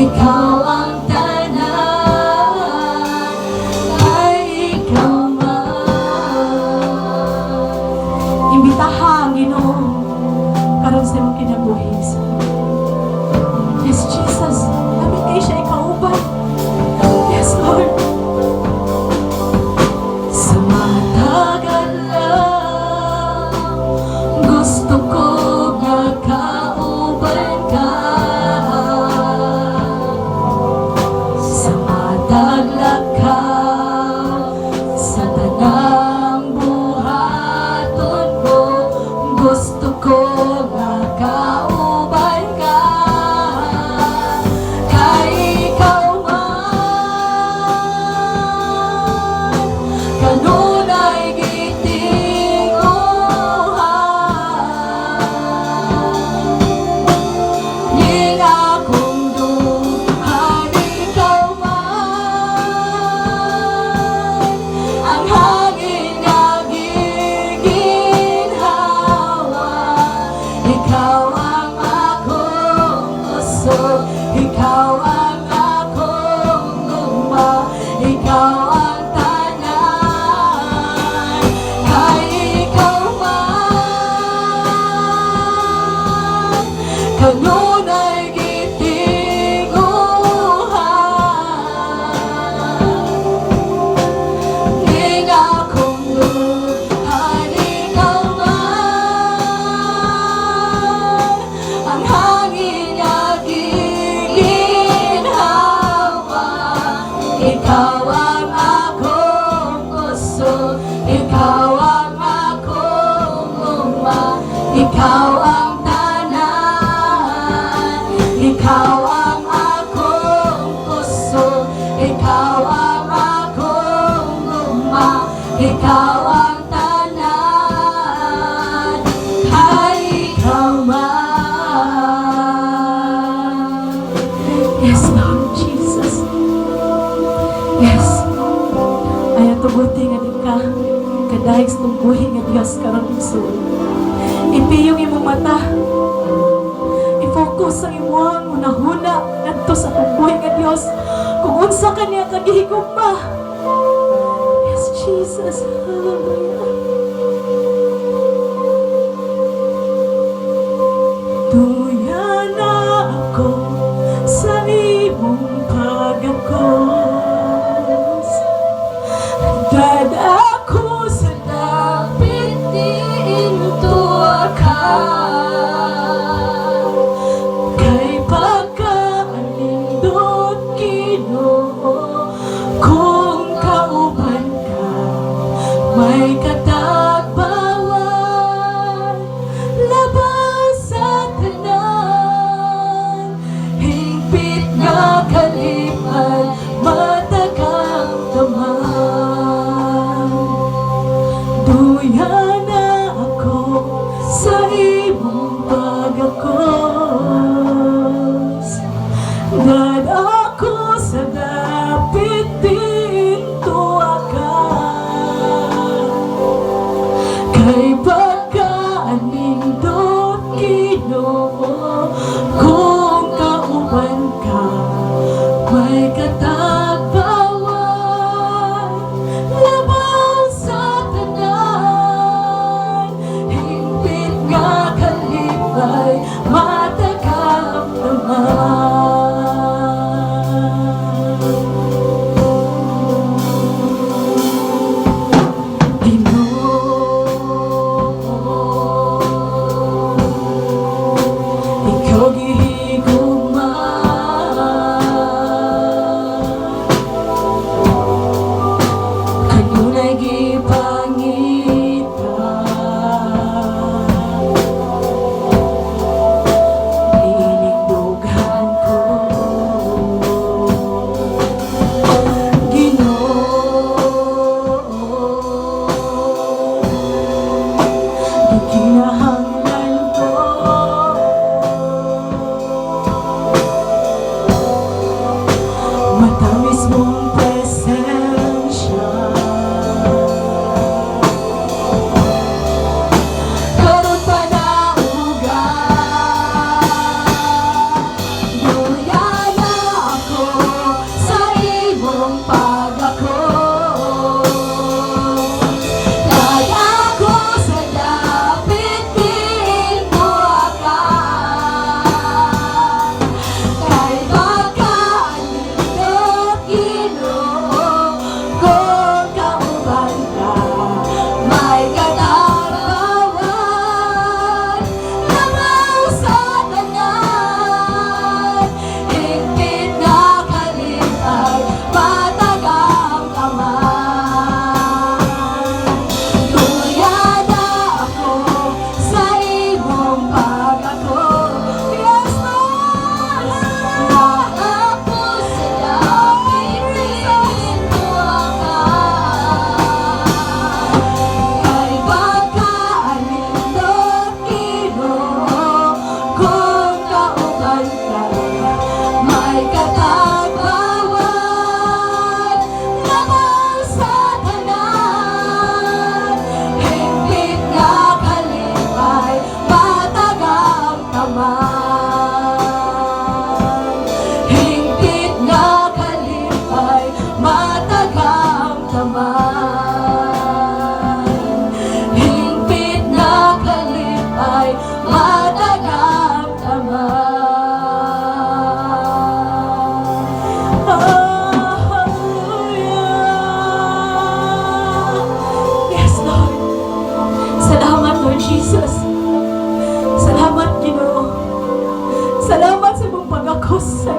ikaw ang tanan, ay ikaw man. Imbitaha ang Ginoo karon sa imong kinabuhi. Yes, Jesus, namin kayo siya ikauban. Yes, Lord. Sa matagal lang, gusto ko makauban ka. Sa matagal ka, sa tanang buhaton ko, gusto ko makauban ka. Kay ikaw man, kanunay gitinguhan. Ning akong duhan, ikaw man, ang hangin nga giginhawa. Ikaw ang akong gusto, ikaw ang akong gugma, ikaw ang tanan. Kay ikaw man, kanunay gitinguhan. Ning akong duhan, ikaw man, ang hangin nga giginhawa. Ikaw ang akong gusto, ikaw ang akong gugma, ikaw ang tanan. Ikaw ang akong gusto, ikaw ang akong gugma, ikaw ang tanan. Kay ikaw man. Yes, Lord Jesus. Yes. Ayaw tubuti nga di ka. Kadahig sa tumbuhi nga Diyos karang igsoon. Ipiyong imong mata. I-focus ang imong hunahuna ngadto sa tumbuhi nga Diyos. Kung unsa kaniya kagihigugma. Yes, Jesus. Hallelujah. Tuya na ako sa imong pagakos. Dad ako sa dapit diintuwa ka. Kay pagkaanindot Ginoo, kung kauban ka, may katagbawan. Labas sa tanan, hingpit nga kalipay, matagang taman. Duya na ako sa imong pagakos. Dad ako sa dapit diintuwa ka. Kay pagkaanindot Ginoo, kung kauban ka, may katagbawan. Labas sa tanan, hingpit nga kalipay, matagang taman. Ikaw gihigugma,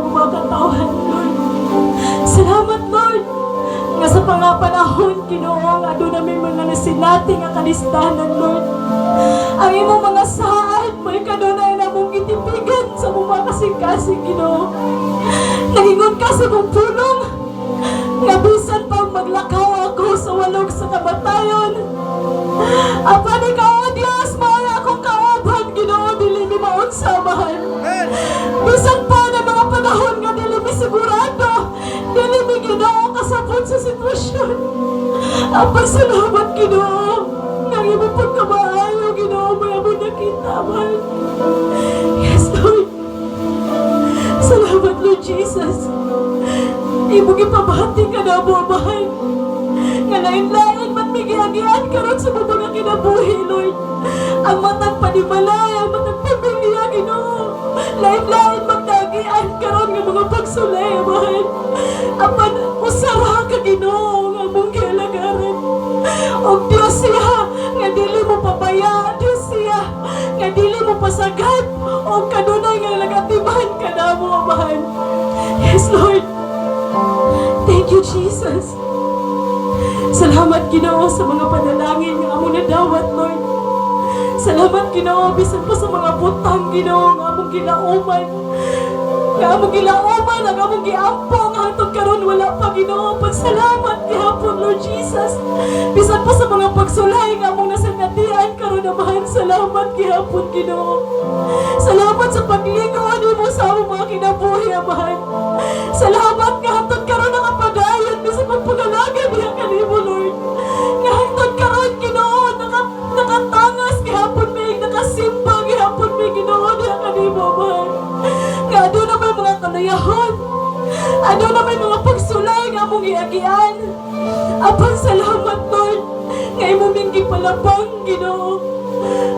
mga katawhan, Lord. Salamat, Lord, nga sa panahon, Ginoo, nga doon namin mga nasinati nga kalistanan, Lord. Ang imong mga saan, may kanunay na mong itipigan sa mga kasing-kasing, Ginoo. Nangingon ka sa mong pulong, nga bisan pa maglakaw ako sa walog sa kamatayon. Apan ikaw, O Diyos, mahal akong kauban, Ginoo, dili ni maunsabahan. Bisan pa na mga panahon nga dili mi sigurado, dili mi Ginoo kasapot sa sitwasyon. Apan salamat, Ginoo, nga imo pagkamaayo, Ginoo, may amo nakita man. Yes, Lord. Salamat, Lord Jesus. Imo gipabati ka na mo, mahal. Nga lain-lain man migiagian karon sa mga kinabuhi, Lord. Ang matang panimalay, ang matang pamilya, Ginoo. Lain-lain magdagian karon nga mga pagsulay, mahal. Apan usara ka, Ginoo, nga mong kialagaran. O Diyos siya, nga dili mo papaya, Diyos siya, nga dili mo pasagad, o kanunay nga nagatibahan ka na mo, mahal. Yes, Lord. Thank you, Jesus. Salamat, Ginoo, sa mga panalangin nga among nadawat, Lord. Salamat, Ginoo, bisan pa sa mga butang, Ginoo, nga among gilauman. Nga among gilauman, ang among giampong, hangtod karon wala pa, Ginoo. Pagsalamat gihapon, Lord Jesus. Bisan pa sa mga pagsulay nga among nasangatian karon amahan. Salamat gihapon, Ginoo. Salamat sa pagligaw nimo sa among mga kinabuhi, amahan. Salamat nga hangtod karon nakapadayon bisan pagpagalaga niya kanimo, Lord. Nga hangtod karon, Ginoo, nakatangas gihapon may nakasimba gihapon may Ginoo niya kanimo, amahan. Nga doon na may mga kanayahon. Ano na may mga pagsulay nga among iagian. Apan salamat, Lord, nga imo mingi palabang, Ginoo.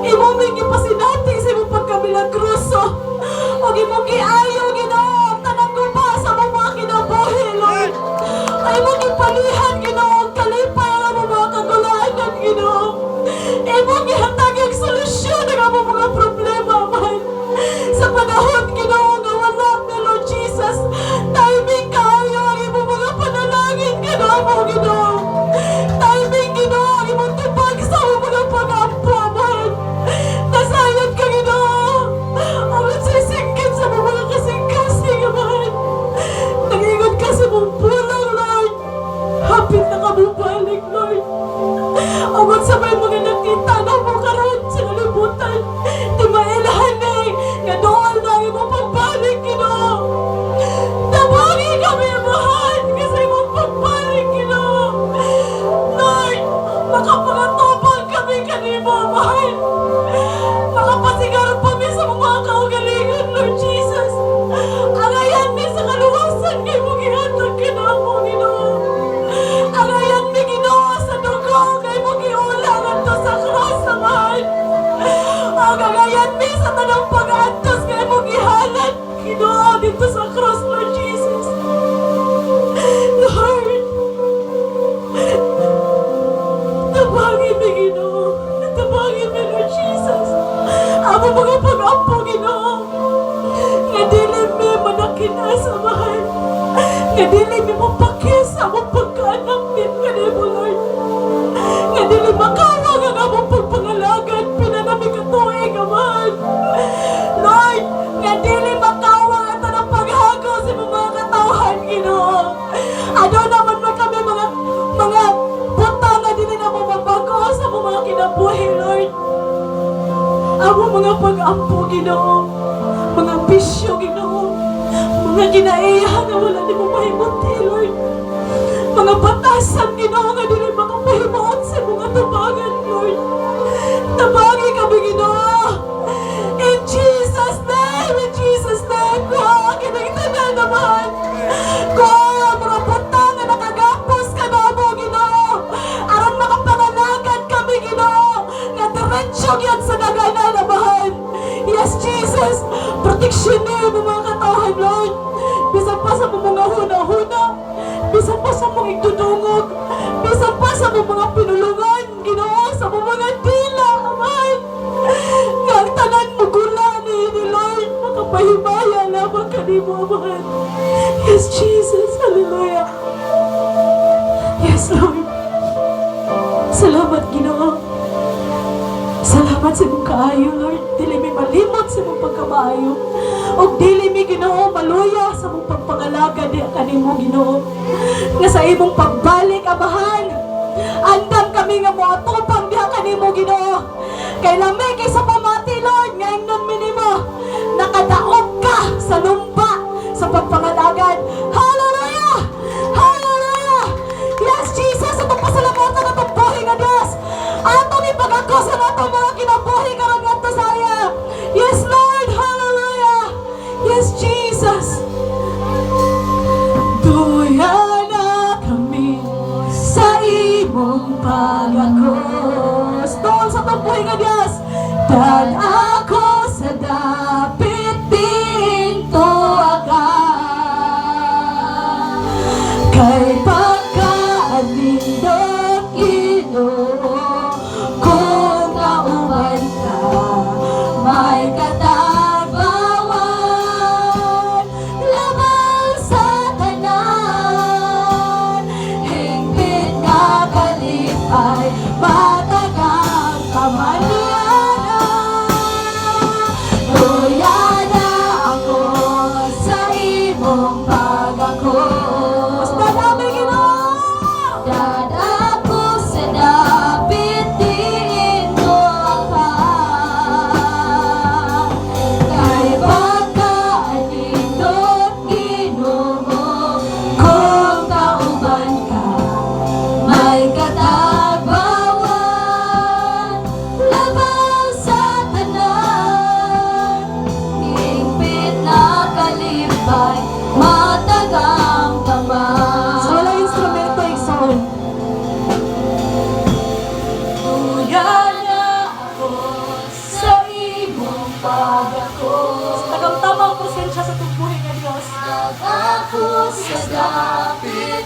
Imo mingi pasinati sa imong pagkamilagruso. O imo giayo, Ginoo, ang tanang guba sa mga kinabuhi, Lord. Ay mo gipalihan, Ginoo, kalipay ang among mga kagulaanan, Ginoo. Imo gihatag ang solusyon ng among mga problema, man. Sa panahon, Ginoo, nga wala na, Lord Jesus, timing kayo ang imong mga panalangin, Ginoo, Ginoo. Timing, Ginoo, ang imong tupag sa among mga pag-ampo, man. Nasayad ka, Ginoo. Ang sisingkit sa mga kasing-kasing, man. Nag-ingon ka sa mong pulang, Lord. Hapit na kabubalik, Lord. Agad sa may mga nakita na mo karon sa kalibutan. Di mailahan eh, nga doon na imong pagbalik, Ginoo. Tabangi kami, mahal, kasi imong pagbalik, Ginoo. Lord, makapangatubang kami kanimo, mahal. Makapasigar kami sa mga kaugalingan, Lord Jesus. Angayan mi sa kaluwasan kay mo gihatag kinamo, Ginoo. Angayan mi, Ginoo, sa dugo kay mo giulang adto sa cross, mahal. Angayan mi sa tanang pag-antos kay mo gihalat, Ginoo, dito sa cross, Lord Jesus. Lord, tabangin mi, Ginoo. Tabangin mi, Lord Jesus. Amo mga pag-ampo, Ginoo. Nga dili mi manakinasa, mahal. Nga dili mi mapakis among pagkaanak mi kanimo, Lord. Nga dili makawang ang among pagpangalagad pinanami katuig, mahal. Lord, nga dili makawang ang tanang paghagaw sa mga katawhan, Ginoo. Ano naman man kami mga buta nga dili na mababago sa mga kinabuhi, Lord. Amo mga pag-ampo, Ginoo. Mga bisyo, Ginoo. Mga ginaiya nga wala di mo mahimuti, Lord. Mga batasan, Ginoo, nga dili makapahimuot sa mga tabangan, Lord. Tabangi kami, Ginoo. In Jesus' name, ko ang kinagtanan naman. Ko ang mga buta nga nakagapos ka na mo, Ginoo. Aron makapanganagan kami, Ginoo. Nga diretsyong yan sa nagananabahan. Yes, Jesus. Protection niyo yung mga katawhan, Lord. Bisan pa sa mga huna-huna. Bisan pa sa mga igdudungog. Bisan pa sa mga pinulungan, Ginoo, sa mga dila, aman. Nga ang tanan mo gula ni Lord. Makapahimaya lamang ka kanimo, Amahan. Yes, Jesus. Hallelujah. Yes, Lord. Salamat, Ginoo. Salamat sa imong kaayo, Lord. Dili mi malimot sa imong pagkamaayo. O dili mi, Ginoo, maluya sa imong pagpangalaga di kanimo, Ginoo. Nga sa imong pagbalik, Amahan, andam kami nga mo atupang diha kanimo, Ginoo. Kay lami kay sa pamati, Lord, nga ingnon mi nimo. Nakadaog ka sa lumba sa pagpangalagad. Hallelujah! Hallelujah! Yes, Jesus, atong pasalamatan atong buhay nga Dios. Ato ni pag-agos sa atong mga kinabuhi karon ngadto sa iya. Yes, Lord. Hallelujah. Yes, Jesus. Duya na kami sa imong pag-agos. Tol sa atong buhay nga Dios. Dan ako sa dapit pinto agad. Kay pagkaanindot Ginoo, kung kauban ka, may katagbawan. Labang sa tanan, higpit nga kalipay, matagang kamalianan. Tuya na ako sa imong pag-agos. Dadami, Ginoo! Dadako sa dapit pinto agad. Kay pagkaanindot Ginoo, kung kauban ka, may katagbawan. Labang sa tanan, higpit na kalipay, matagang kamay. So wala instrumento, Ikson. Tuya na ako sa imong pag-agos. Tagang-tamang presensya sa tubuhin nga Diyos. Ako sa dapit